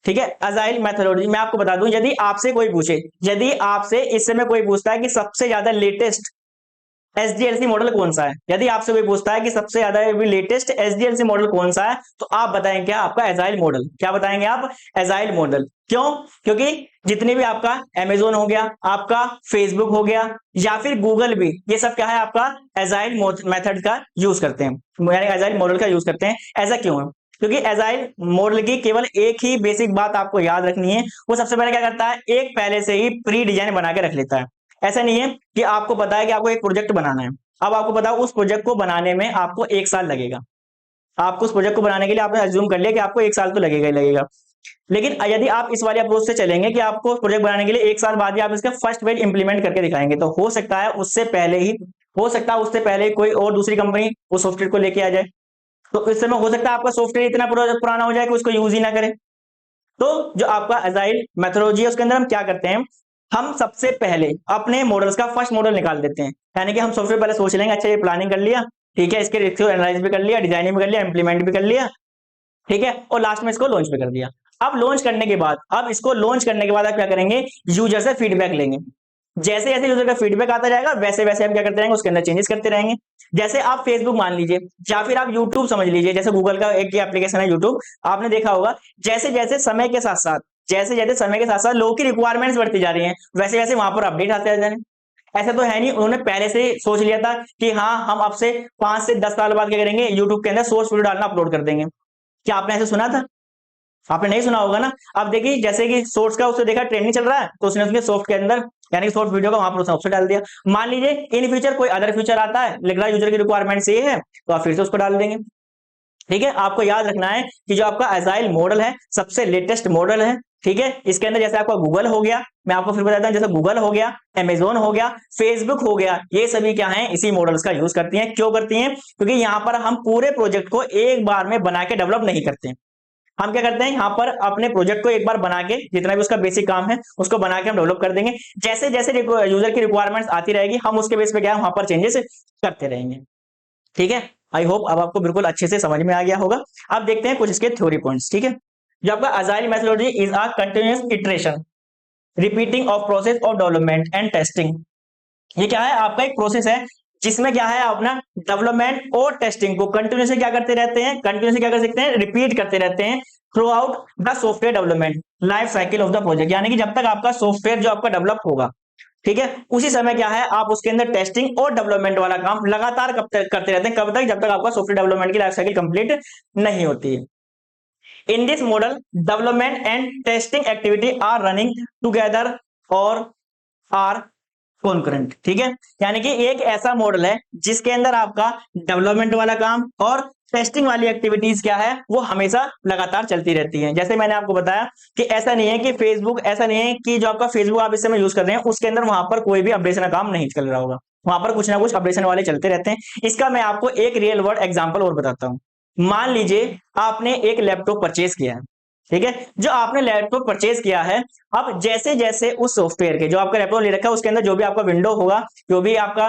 ठीक है, अजाइल मेथोडोलॉजी मैं आपको बता दूं, यदि आपसे कोई पूछे, यदि आपसे इस समय कोई पूछता है कि सबसे ज्यादा लेटेस्ट एसडीएलसी मॉडल कौन सा है, यदि आपसे कोई पूछता है कि सबसे ज्यादा लेटेस्ट एसडीएलसी मॉडल कौन सा है, तो आप बताएंगे क्या, आपका एजाइल मॉडल। क्या बताएंगे आप? Agile model. क्यों? क्योंकि जितने भी आपका अमेजोन हो गया, आपका फेसबुक हो गया, या फिर गूगल भी, ये सब क्या है, आपका एजाइल मेथड का यूज करते हैं, यानी एजाइल मॉडल का यूज करते हैं। ऐसा क्यों है? क्योंकि एजाइल मॉडल की केवल एक ही बेसिक बात आपको याद रखनी है, वो सबसे पहले क्या करता है, एक पहले से ही प्री डिजाइन बना के रख लेता है। ऐसा नहीं है कि आपको पता है कि आपको एक प्रोजेक्ट बनाना है, अब आपको पता है उस प्रोजेक्ट को बनाने में आपको 1 साल लगेगा, आपको उस प्रोजेक्ट को बनाने के लिए आपने अज्यूम कर लिया कि आपको 1 साल तो लगेगा ही लगेगा। लेकिन यदि आप इस वाले अप्रोच से चलेंगे कि आपको प्रोजेक्ट बनाने के लिए 1 साल बाद ही आप इसका फर्स्ट पेज इंप्लीमेंट करके दिखाएंगे, तो हो सकता है उससे पहले ही, हो सकता है उससे पहले कोई और दूसरी कंपनी उस सॉफ्टवेयर को लेके आ जाए, तो इस समय हो सकता है आपका सॉफ्टवेयर इतना पुराना हो जाए कि उसको यूज ही ना करें। तो जो आपका अजाइल मेथोडोलॉजी है उसके अंदर हम क्या करते हैं, हम सबसे पहले अपने मॉडल्स का फर्स्ट मॉडल निकाल देते हैं, यानी कि हम सबसे पहले सोच लेंगे, अच्छा ये प्लानिंग कर लिया, ठीक है, इसके रिस्क एनालाइज भी कर लिया, डिजाइनिंग भी कर लिया, इंप्लीमेंट भी कर लिया, ठीक है, और लास्ट में इसको लॉन्च भी कर दिया। अब लॉन्च करने के बाद, अब इसको लॉन्च करने के बाद आप क्या करेंगे, यूजर से फीडबैक लेंगे। जैसे जैसे यूजर का फीडबैक आता जाएगा वैसे वैसे हम क्या करते रहेंगे, उसके अंदर चेंजेस करते रहेंगे। जैसे आप फेसबुक मान लीजिए, या फिर आप यूट्यूब समझ लीजिए, जैसे गूगल का एक एप्लीकेशन है यूट्यूब, आपने देखा होगा, जैसे जैसे समय के साथ साथ, जैसे जैसे समय के साथ साथ लोगों की रिक्वायरमेंट्स बढ़ती जा रही हैं, वैसे वैसे वहां पर अपडेट आते जा रहे हैं। ऐसा तो है नहीं उन्होंने पहले से ही सोच लिया था कि हाँ हम अब से 5 से 10 साल बाद क्या करेंगे, यूट्यूब के अंदर सोर्स वीडियो डालना अपलोड कर देंगे। क्या आपने ऐसे सुना था? आपने नहीं सुना होगा ना। अब देखिए जैसे कि सोर्स का उसने देखा ट्रेंडिंग चल रहा है, तो उसने उसके सॉफ्ट के अंदर, यानी कि सॉफ्ट वीडियो का वहां पर उसने ऑप्शन डाल दिया। मान लीजिए इन फ्यूचर कोई अदर फ्यूचर आता है, लिख रहा है यूजर की रिक्वायरमेंट ये है, तो आप फिर से उसको डाल देंगे। ठीक है, आपको याद रखना है कि जो आपका एजाइल मॉडल है सबसे लेटेस्ट मॉडल है। ठीक है, इसके अंदर जैसे आपका गूगल हो गया, मैं आपको फिर बताता हूं, जैसे गूगल हो गया, अमेजोन हो गया, फेसबुक हो गया, ये सभी क्या है, इसी मॉडल्स का यूज करती हैं। क्यों करती हैं? क्योंकि यहां पर हम पूरे प्रोजेक्ट को एक बार में बना के डेवलप नहीं करते, हम क्या करते हैं, यहाँ पर अपने प्रोजेक्ट को एक बार बना के, जितना भी उसका बेसिक काम है उसको बना के हम डेवलप कर देंगे। जैसे जैसे यूजर की रिक्वायरमेंट्स आती रहेगी, हम उसके बेस पे क्या है वहां पर चेंजेस करते रहेंगे। ठीक है, आई होप अब आपको बिल्कुल अच्छे से समझ में आ गया होगा। अब देखते हैं कुछ इसके थ्योरी पॉइंट्स। ठीक है, जो आपका agile methodology is a continuous iteration, repeating of process of development and testing. ये क्या है, आपका एक प्रोसेस है जिसमें क्या है, अपना डेवलपमेंट और टेस्टिंग को कंटिन्यूसली क्या करते रहते हैं, कंटिन्यूसली क्या कर सकते हैं, रिपीट करते रहते हैं through out the software development life cycle of the project. यानी कि जब तक आपका सॉफ्टवेयर जो आपका डेवलप होगा, ठीक है, उसी समय क्या है, आप उसके अंदर टेस्टिंग और डेवलपमेंट वाला काम लगातार कब तक करते रहते हैं, कब तक, जब तक आपका सॉफ्टवेयर डेवलपमेंट की लाइफ साइकिल कंप्लीट नहीं होती है। In this model development and testing activity are running together और आर कॉन्करेंट। ठीक है, यानी कि एक ऐसा मॉडल है जिसके अंदर आपका डेवलपमेंट वाला काम और टेस्टिंग वाली एक्टिविटीज क्या है, वो हमेशा लगातार चलती रहती हैं। जैसे मैंने आपको बताया कि ऐसा नहीं है कि फेसबुक, ऐसा नहीं है कि जो आपका फेसबुक आप इस समय यूज कर रहे हैं उसके अंदर वहां पर कोई भी अपडेशन का काम नहीं चल रहा होगा, वहां पर कुछ ना कुछ अपडेशन वाले चलते रहते हैं। इसका मैं आपको एक रियल वर्ल्ड एग्जांपल और बताता हूं। मान लीजिए आपने एक लैपटॉप परचेज किया है, ठीक है, जो आपने लैपटॉप परचेज किया है, अब जैसे जैसे उस सॉफ्टवेयर के, जो आपका लैपटॉप ले रखा है उसके अंदर जो भी आपका विंडो होगा, जो भी आपका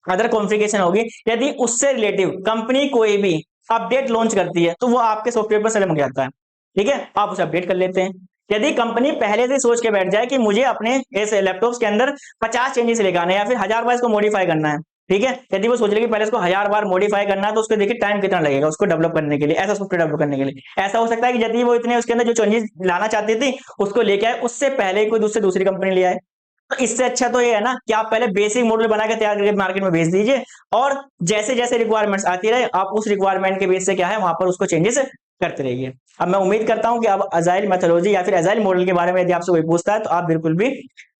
अदर कॉन्फ़िगरेशन होगी, यदि उससे रिलेटिव कंपनी कोई भी अपडेट लॉन्च करती है तो वो आपके सॉफ्टवेयर पर चमक जाता है। ठीक है, आप उसे अपडेट कर लेते हैं। यदि कंपनी पहले से सोच के बैठ जाए कि मुझे अपने इस लैपटॉप के अंदर 50 चेंजेस लेके आने हैं या फिर 1000 बार इसको मॉडिफाई करना है, ठीक है, यदि वो सोच ले कि पहले इसको 1000 बार मॉडिफाई करना है, तो उसको देखिए टाइम कितना लगेगा उसको डेवलप करने के लिए, ऐसा सॉफ्टवेयर डेवलप करने के लिए। ऐसा हो सकता है कि यदि वो इतने उसके अंदर जो चेंजेस लाना चाहती थी उसको लेके आए, उससे पहले कोई दूसरी कंपनी ले आए। तो इससे अच्छा तो ये है ना कि आप पहले बेसिक मॉडल बना के तैयार करके मार्केट में भेज दीजिए, और जैसे जैसे रिक्वायरमेंट्स आती रहे आप उस रिक्वायरमेंट के बेस से क्या है वहां पर उसको चेंजेस करते रहिए। अब मैं उम्मीद करता हूं कि अब अजाइल मेथोडोलॉजी या फिर अजाइल मॉडल के बारे में यदि आपसे कोई पूछता है तो आप बिल्कुल भी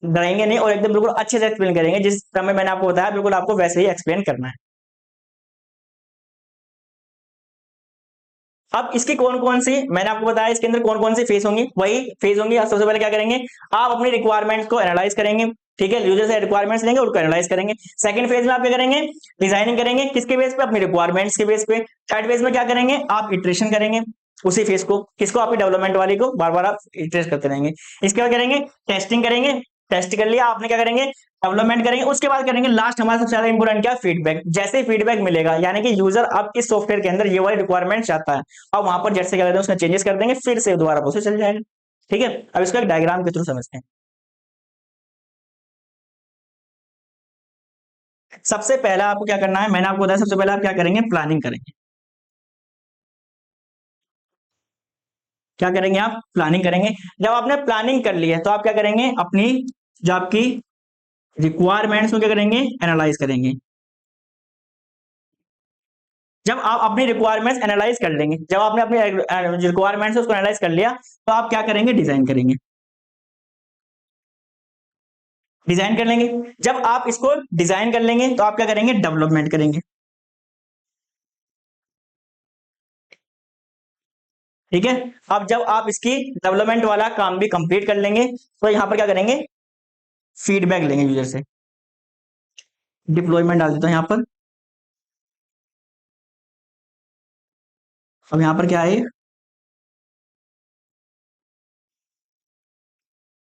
डरेंगे नहीं और एकदम बिल्कुल अच्छे से एक्सप्लेन करेंगे, जिस समय मैंने आपको बताया बिल्कुल आपको वैसे ही एक्सप्लेन करना है। अब इसकी कौन कौन सी, मैंने आपको बताया इसके अंदर कौन कौन सी फेस होंगी, वही फेस होंगी। सबसे पहले क्या करेंगे, आप अपनी रिक्वायरमेंट्स को एनालाइज करेंगे, ठीक है, यूजर से रिक्वायरमेंट्स लेंगे और उनको एनालाइज करेंगे। सेकंड फेज में आप क्या करेंगे, डिजाइनिंग करेंगे, किसके बेस पे, अपनी रिक्वायरमेंट्स के बेस पे। थर्ड फेज में क्या करेंगे, आप इटरेशन करेंगे। उसी फेस को, किसको, आपकी डेवलपमेंट वाली को बार बार आप इटरेट करते रहेंगे। इसके बाद करेंगे टेस्टिंग करेंगे, टेस्ट कर लिया आपने, क्या करेंगे, डेवलपमेंट करेंगे, उसके बाद करेंगे लास्ट हमारा सबसे ज्यादा इंपोर्टेंट क्या, फीडबैक। जैसे ही फीडबैक मिलेगा, यानी कि यूजर अब इस सॉफ्टवेयर के अंदर ये वाली रिक्वायरमेंट चाहता है, अब वहां पर जैसे क्या करते हैं उसमें चेंजेस कर देंगे, फिर से दोबारा प्रोसेस चल जाएगा। ठीक है, अब इसको एक डायग्राम के थ्रू समझते हैं। सबसे पहला आपको क्या करना है, मैंने आपको बताया, सबसे पहले आप क्या करेंगे, प्लानिंग करेंगे। क्या करेंगे आप, प्लानिंग करेंगे। जब आपने प्लानिंग कर ली है तो आप क्या करेंगे, अपनी जो आपकी रिक्वायरमेंट्स को क्या करेंगे, एनालाइज करेंगे। जब आप अपनी रिक्वायरमेंट्स एनालाइज कर लेंगे, जब आपने अपनी रिक्वायरमेंट्स उसको एनालाइज कर लिया, तो आप क्या करेंगे, डिजाइन करेंगे। डिजाइन कर लेंगे, जब आप इसको डिजाइन कर लेंगे तो आप क्या करेंगे, डेवलपमेंट करेंगे। ठीक है, अब जब आप इसकी डेवलपमेंट वाला काम भी कंप्लीट कर लेंगे, तो यहां पर क्या करेंगे, फीडबैक लेंगे यूजर से। डिप्लॉयमेंट डाल देता हूं यहां पर। अब यहां पर क्या है,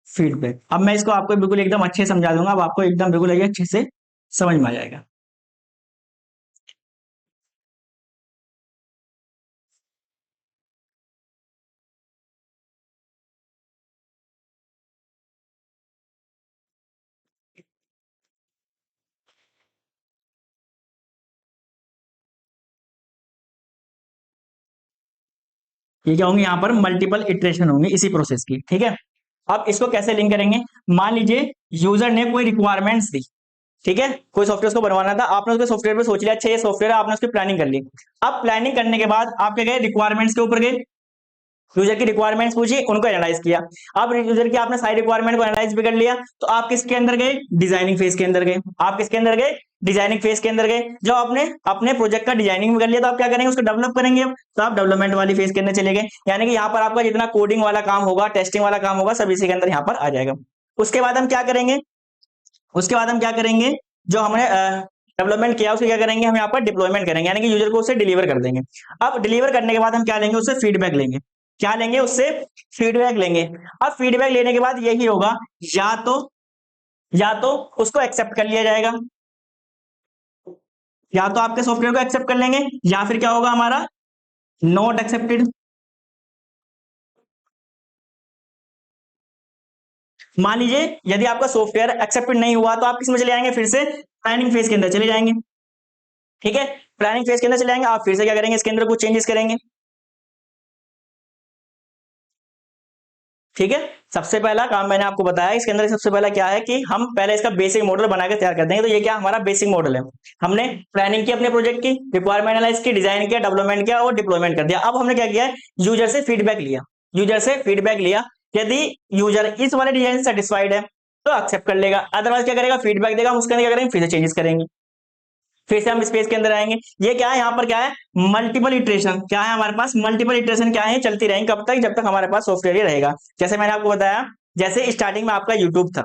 फीडबैक। अब मैं इसको आपको बिल्कुल एकदम अच्छे से समझा दूंगा, अब आपको एकदम बिल्कुल ये अच्छे से समझ में आ जाएगा। ये क्या होंगे, यहाँ पर मल्टीपल इटरेशन होंगे इसी प्रोसेस की। ठीक है, अब इसको कैसे लिंक करेंगे, मान लीजिए यूजर ने कोई रिक्वायरमेंट्स दी। ठीक है, कोई सॉफ्टवेयर उसको बनवाना था, आपने उसके सॉफ्टवेयर पे सोच लिया, अच्छा ये सॉफ्टवेयर है, आपने उसकी प्लानिंग कर ली। अब प्लानिंग करने के बाद आप क्या गए, रिक्वायरमेंट्स के ऊपर गए, यूजर की रिक्वायरमेंट्स पूछी, उनको एनालाइज किया। अब यूजर की आपने सारी रिक्वायरमेंट को एनालाइज भी कर लिया, तो आप किसके अंदर गए, डिजाइनिंग फेज के अंदर गए। आप किसके अंदर गए, डिजाइनिंग फेज के अंदर गए। जब आपने अपने प्रोजेक्ट का डिजाइनिंग कर लिया, तो आप क्या करेंगे, उसको डेवलप करेंगे। अब तो आप डेवलपमेंट वाली फेज के अंदर चले गए, यानी कि यहाँ पर आपका जितना कोडिंग वाला काम होगा, टेस्टिंग वाला काम होगा, सब इसी के अंदर यहाँ पर आ जाएगा। उसके बाद हम क्या करेंगे, उसके बाद हम क्या करेंगे, जो हमने डेवलपमेंट किया उसको क्या करेंगे, हम यहाँ पर डिप्लॉयमेंट करेंगे, यानी कि यूजर को उसे डिलीवर कर देंगे। अब डिलीवर करने के बाद हम क्या लेंगे, उससे फीडबैक लेंगे। क्या लेंगे, उससे फीडबैक लेंगे। अब फीडबैक लेने के बाद यही होगा, या तो या तो उसको एक्सेप्ट कर लिया जाएगा, या तो आपके सॉफ्टवेयर को एक्सेप्ट कर लेंगे, या फिर क्या होगा हमारा, नॉट एक्सेप्टेड। मान लीजिए यदि आपका सॉफ्टवेयर एक्सेप्टेड नहीं हुआ, तो आप किस में चले जाएंगे, फिर से प्लानिंग फेज के अंदर चले जाएंगे। ठीक है, प्लानिंग फेज के अंदर चले जाएंगे, आप फिर से क्या करेंगे, इसके अंदर कुछ चेंजेस करेंगे। ठीक है, सबसे पहला काम मैंने आपको बताया, इसके अंदर सबसे पहला क्या है कि हम पहले इसका बेसिक मॉडल बना के तैयार कर देंगे। तो ये क्या हमारा बेसिक मॉडल है, हमने प्लानिंग की अपने प्रोजेक्ट की, रिक्वायरमेंट एनालाइज की, डिजाइन किया, डेवलपमेंट किया और डिप्लॉयमेंट कर दिया। अब हमने क्या किया है, यूजर से फीडबैक लिया, यूजर से फीडबैक लिया। यदि यूजर इस वाले डिजाइन से सेटिस्फाइड है तो एक्सेप्ट कर लेगा, अदरवाइज क्या करेगा, फीडबैक देगा, हम उसके अंदर क्या करेंगे, फिर से चेंजेस करेंगे, फिर से हम स्पेस के अंदर आएंगे। ये क्या है, यहाँ पर क्या है, मल्टीपल इटरेशन। क्या है हमारे पास, मल्टीपल इटरेशन क्या है, चलती रहेंगी कब तक, जब तक हमारे पास सॉफ्टवेयर रहेगा। जैसे मैंने आपको बताया, जैसे स्टार्टिंग में आपका यूट्यूब था,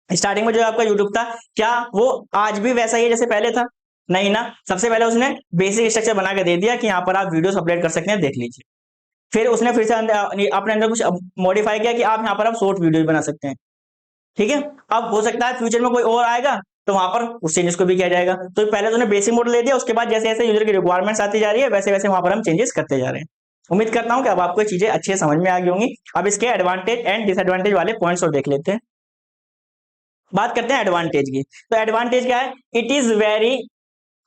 स्टार्टिंग में जो आपका यूट्यूब था, क्या वो आज भी वैसा ही है जैसे पहले था, नहीं ना। सबसे पहले उसने बेसिक स्ट्रक्चर बना के दे दिया कि यहाँ पर आप वीडियोस अपलोड कर सकते हैं, देख लीजिए। फिर उसने फिर से अपने अंदर कुछ मॉडिफाई किया कि आप यहाँ पर आप शॉर्ट वीडियो बना सकते हैं। ठीक है, अब हो सकता है फ्यूचर में कोई और आएगा, तो वहां पर उस चेंजेस को भी किया जाएगा। तो पहले तो बेसिक मॉडल ले दिया, उसके बाद जैसे जैसे यूजर की रिक्वायरमेंट्स आती जा रही है, वैसे वैसे वहां पर हम चेंजेस करते जा रहे हैं। उम्मीद करता हूं कि अब आपको चीजें अच्छे समझ में आ गई होंगी। अब इसके एडवांटेज एंड डिसएडवांटेज वाले पॉइंट्स और देख लेते हैं। बात करते हैं एडवांटेज की। तो एडवांटेज क्या है, it is very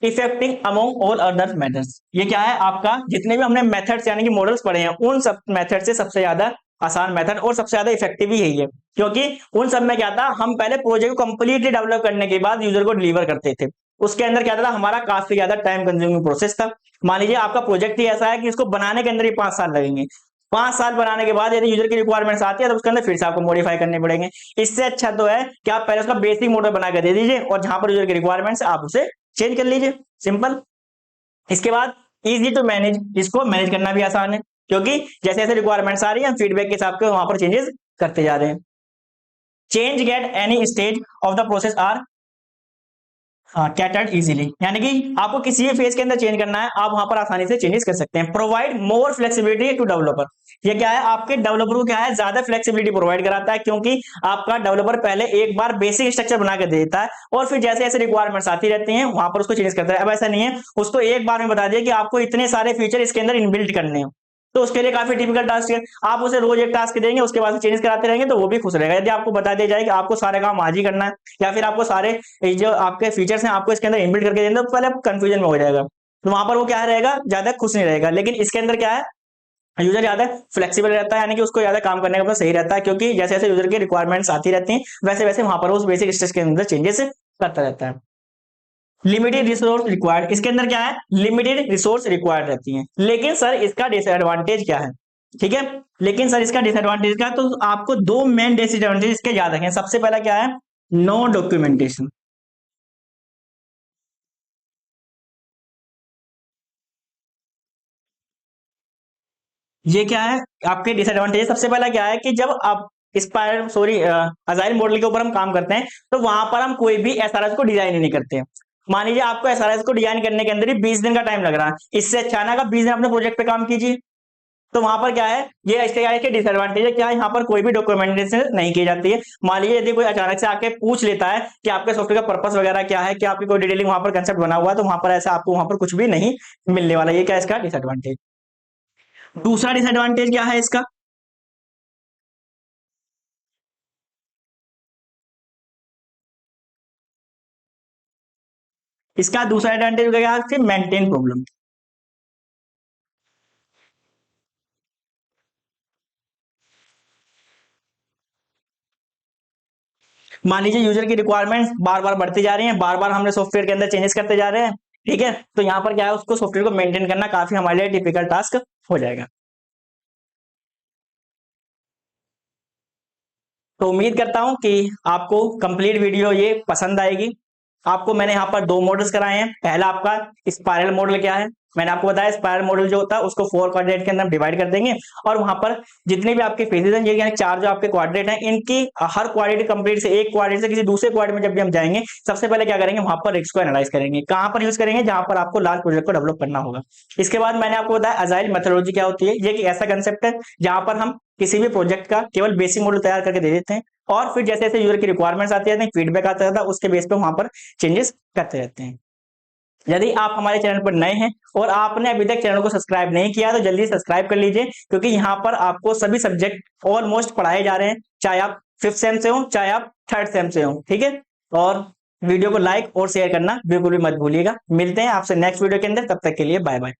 effective among all other methods. ये क्या है, आपका जितने भी हमने मेथड्स यानी कि मॉडल्स पढ़े हैं, उन सब मेथड से सबसे ज्यादा आसान मेथड और सबसे ज्यादा इफेक्टिव ही यही है। क्योंकि उन सब में क्या था, हम पहले प्रोजेक्ट को कंप्लीटली डेवलप करने के बाद यूजर को डिलीवर करते थे। उसके अंदर क्या था, हमारा काफी ज्यादा टाइम कंज्यूमिंग प्रोसेस था। मान लीजिए आपका प्रोजेक्ट ही ऐसा है कि इसको बनाने के अंदर ही 5 साल लगेंगे। 5 साल बनाने के बाद यदि यूजर की रिक्वायरमेंट्स आती है, तो उसके अंदर फिर से आपको मॉडिफाई करने पड़ेंगे। इससे अच्छा तो है कि आप पहले उसका बेसिक मॉडल बना के दे दीजिए, और जहां पर यूजर की रिक्वायरमेंट्स आप उसे चेंज कर लीजिए, सिंपल। इसके बाद इजी टू मैनेज, इसको मैनेज करना भी आसान है, क्योंकि जैसे जैसे रिक्वायरमेंट्स आ रही है, हम फीडबैक के हिसाब से वहां पर चेंजेस करते जा रहे हैं। Change get any stage of the process are हाँ, कैटर्ड इजीली, यानी कि आपको किसी भी फेज के अंदर चेंज करना है, आप वहां पर आसानी से चेंजेस कर सकते हैं। Provide more flexibility to developer, ये क्या है, आपके डेवलपर को क्या है, ज्यादा फ्लेक्सिबिलिटी प्रोवाइड कराता है, क्योंकि आपका डेवलपर पहले एक बार बेसिक स्ट्रक्चर बना के देता है और फिर जैसे जैसे रिक्वायरमेंट्स आती रहती हैं वहां पर उसको चेंज करता है। अब ऐसा नहीं है, उसको एक बार में बता दिया कि आपको इतने सारे फीचर इसके अंदर इनबिल्ट करने हैं, तो उसके लिए काफी टिपिकल टास्क है। आप उसे रोज एक टास्क देंगे, उसके बाद चेंज कराते रहेंगे, तो वो भी खुश रहेगा। यदि आपको बता दिया जाए कि आपको सारे काम आज ही करना है, या फिर आपको सारे जो आपके फीचर्स हैं आपको इसके अंदर इनबिल्ट करके देंगे, तो पहले आप कंफ्यूजन में हो जाएगा, तो वहां पर वो क्या रहेगा, ज्यादा खुश नहीं रहेगा। लेकिन इसके अंदर क्या है, यूजर ज्यादा फ्लेक्सिबल रहता है, यानी कि उसको ज्यादा काम करने का सही रहता है, क्योंकि जैसे जैसे यूजर की रिक्वायरमेंट्स आती रहती हैं वैसे वैसे वहां पर उस बेसिक स्टेज के अंदर चेंजेस करता रहता है। लिमिटेड रिसोर्स रिक्वायर्ड, इसके अंदर क्या है, लिमिटेड रिसोर्स रिक्वायर्ड रहती हैं। लेकिन सर इसका डिसएडवांटेज क्या है, ठीक है, लेकिन सर इसका डिसएडवांटेज क्या है, तो आपको दो मेन डिसएडवांटेज इसके याद रखें। सबसे पहला क्या है, नो डॉक्यूमेंटेशन। ये क्या है, आपके डिसएडवांटेज। सबसे पहला क्या है कि जब आप स्पाइरल सॉरी अजाइल मॉडल के ऊपर हम काम करते हैं, तो वहां पर हम कोई भी एसआरएस को डिजाइन ही नहीं करते हैं। मान लीजिए आपको एसआरएस को डिजाइन करने के अंदर ही 20 दिन का टाइम लग रहा है, इससे अच्छा है ना आप 20 दिन अपने प्रोजेक्ट पे काम कीजिए। तो वहां पर क्या है, ये इसके क्या है, डिसएडवांटेज है, क्या है, यहाँ पर कोई भी डॉक्यूमेंटेशन नहीं की जाती है। मान लीजिए यदि कोई अचानक से आके पूछ लेता है कि आपके सॉफ्टवेयर का पर्पस वगैरह क्या है, कि आपकी कोई डिटेलिंग वहां पर कंसेप्ट बना हुआ है, तो वहां पर ऐसा आपको वहां पर कुछ भी नहीं मिलने वाला। ये क्या है इसका डिसएडवांटेज। दूसरा डिसएडवांटेज क्या है इसका, इसका दूसरा एडवांटेज क्या है, मेंटेन प्रॉब्लम। मान लीजिए यूजर की रिक्वायरमेंट बार बार बढ़ती जा रही है, बार बार हमने सॉफ्टवेयर के अंदर चेंजेस करते जा रहे हैं, ठीक है, तो यहाँ पर क्या है, उसको सॉफ्टवेयर को मेंटेन करना काफी हमारे लिए डिफिकल्ट टास्क हो जाएगा। तो उम्मीद करता हूं कि आपको कंप्लीट वीडियो ये पसंद आएगी। आपको मैंने यहाँ पर दो मॉडल्स कराए हैं। पहला आपका स्पाइरल मॉडल क्या है, मैंने आपको बताया स्पाइरल मॉडल जो होता है उसको 4 क्वाड्रेंट के अंदर डिवाइड कर देंगे, और वहां पर जितने भी आपके फेजेस हैं, ये यानी 4 जो आपके क्वाड्रेंट हैं, इनकी हर क्वाड्रेंट कंप्लीट से एक क्वाड्रेंट से किसी दूसरे क्वाड्रेंट में जब भी हम जाएंगे, सबसे पहले क्या करेंगे, वहां पर रिस्क को एनालाइज करेंगे। कहां पर यूज करेंगे, जहां पर आपको लार्ज प्रोजेक्ट को डेवलप करना होगा। इसके बाद मैंने आपको बताया अजाइल मेथोडोलॉजी क्या होती है। ये एक ऐसा कंसेप्ट है जहां पर हम किसी भी प्रोजेक्ट का केवल बेसिक मॉडल तैयार करके दे देते हैं, और फिर जैसे जैसे यूजर की रिक्वायरमेंट्स आती रहती हैं, फीडबैक आता रहता है, उसके बेस पे वहां पर चेंजेस करते रहते हैं। यदि आप हमारे चैनल पर नए हैं और आपने अभी तक चैनल को सब्सक्राइब नहीं किया, तो जल्दी सब्सक्राइब कर लीजिए, क्योंकि यहाँ पर आपको सभी सब्जेक्ट ऑलमोस्ट पढ़ाए जा रहे हैं, चाहे आप 5th सेम से हो, चाहे आप 3rd सेम से हो, ठीक है। और वीडियो को लाइक और शेयर करना बिल्कुल भी मत भूलिएगा। मिलते हैं आपसे नेक्स्ट वीडियो के अंदर, तब तक के लिए बाय बाय।